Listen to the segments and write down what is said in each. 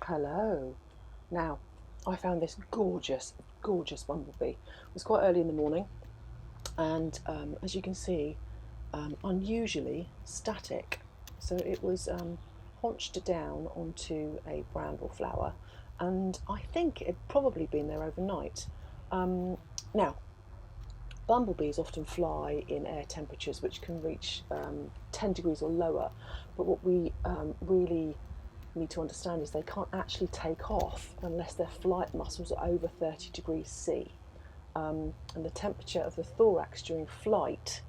Hello. Now, I found this gorgeous, gorgeous bumblebee. It was quite early in the morning, and as you can see, unusually static. So it was haunched down onto a bramble flower, and I think it had probably been there overnight. Now, bumblebees often fly in air temperatures which can reach 10 degrees or lower, but what we really need to understand is they can't actually take off unless their flight muscles are over 30 degrees C. And the temperature of the thorax during flight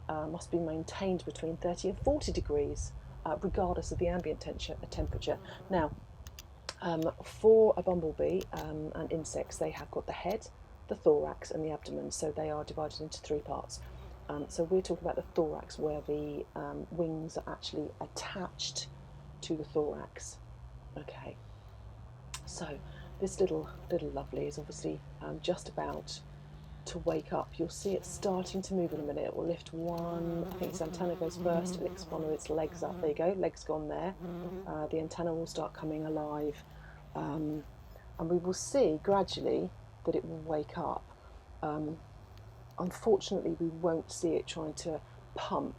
must be maintained between 30 and 40 degrees, regardless of the ambient temperature. Now, for a bumblebee and insects, they have got the head, the thorax, and the abdomen, so they are divided into three parts. So we're talking about the thorax, where the wings are actually attached to the thorax. Okay, so this little lovely is obviously just about to wake up. You'll see it starting to move in a minute. It will lift one, I think its antenna goes first, it lifts one of its legs up. There you go, legs gone there. The antenna will start coming alive, and we will see gradually that it will wake up. Unfortunately, we won't see it trying to pump.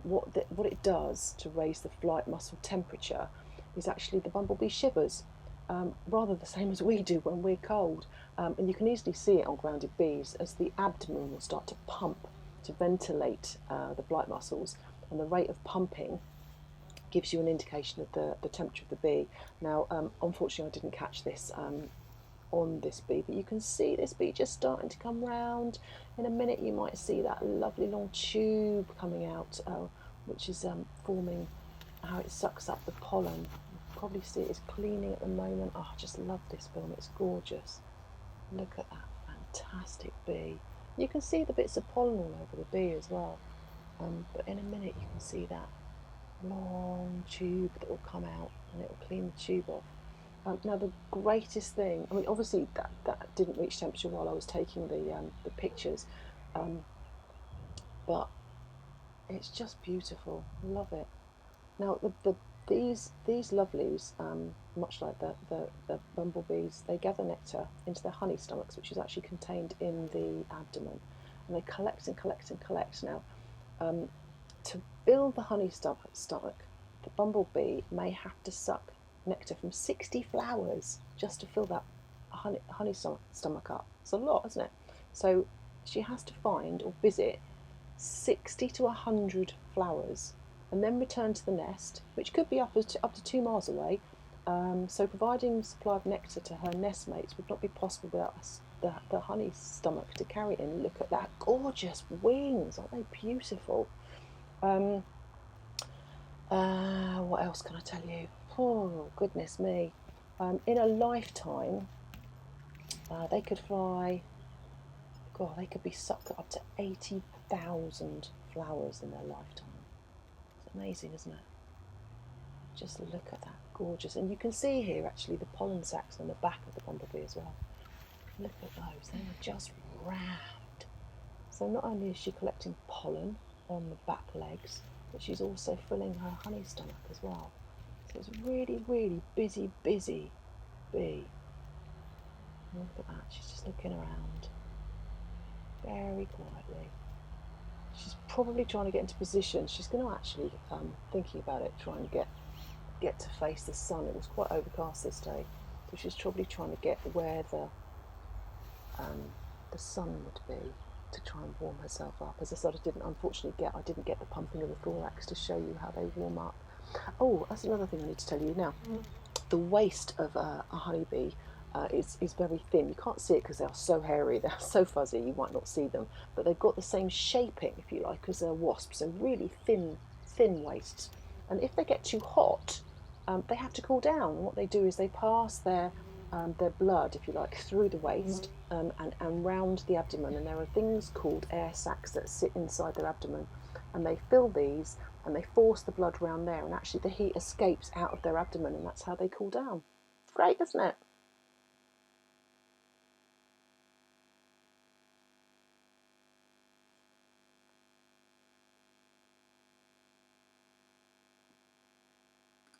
What it does to raise the flight muscle temperature is actually the bumblebee shivers, rather the same as we do when we're cold. And you can easily see it on grounded bees as the abdomen will start to pump to ventilate the flight muscles, and the rate of pumping gives you an indication of the temperature of the bee. Now, unfortunately, I didn't catch this on this bee, but you can see this bee just starting to come round. In a minute you might see that lovely long tube coming out, which is forming how it sucks up the pollen. You probably see it is cleaning at the moment. Oh, I just love this film, it's gorgeous. Look at that fantastic bee. You can see the bits of pollen all over the bee as well, but in a minute you can see that long tube that will come out and it will clean the tube off. Now the greatest thing, I mean obviously that didn't reach temperature while I was taking the pictures, but it's just beautiful. Love it. Now these lovelies, much like the bumblebees, they gather nectar into their honey stomachs, which is actually contained in the abdomen, and they collect and collect and collect. Now, to fill the honey stomach, the bumblebee may have to suck nectar from 60 flowers just to fill that honey stomach up. It's a lot, isn't it? So she has to find or visit 60 to 100 flowers and then return to the nest, which could be up to 2 miles away. So providing supply of nectar to her nestmates would not be possible without the honey stomach to carry it in. Look at that gorgeous wings, aren't they beautiful? What else can I tell you? Oh, goodness me. In a lifetime, they could fly, God, they could be sucked up to 80,000 flowers in their lifetime. It's amazing, isn't it? Just look at that, gorgeous. And you can see here actually the pollen sacs on the back of the bumblebee as well. Look at those, they are just round. So not only is she collecting pollen on the back legs, but she's also filling her honey stomach as well. So it's really, really busy bee. Look at that, she's just looking around very quietly. She's probably trying to get into position. She's going to actually, thinking about it, try and get to face the sun. It was quite overcast this day, so she's probably trying to get where the sun would be to try and warm herself up. As I said, I didn't get the pumping of the thorax to show you how they warm up. Oh, that's another thing I need to tell you now. The waist of a honeybee is very thin. You can't see it because they are so hairy, they're so fuzzy, you might not see them, but they've got the same shaping, if you like, as a wasp, so really thin waists. And if they get too hot, they have to cool down. And what they do is they pass their blood, if you like, through the waist and round the abdomen, and there are things called air sacs that sit inside their abdomen, and they fill these and they force the blood round there, and actually the heat escapes out of their abdomen, and that's how they cool down. Great, isn't it?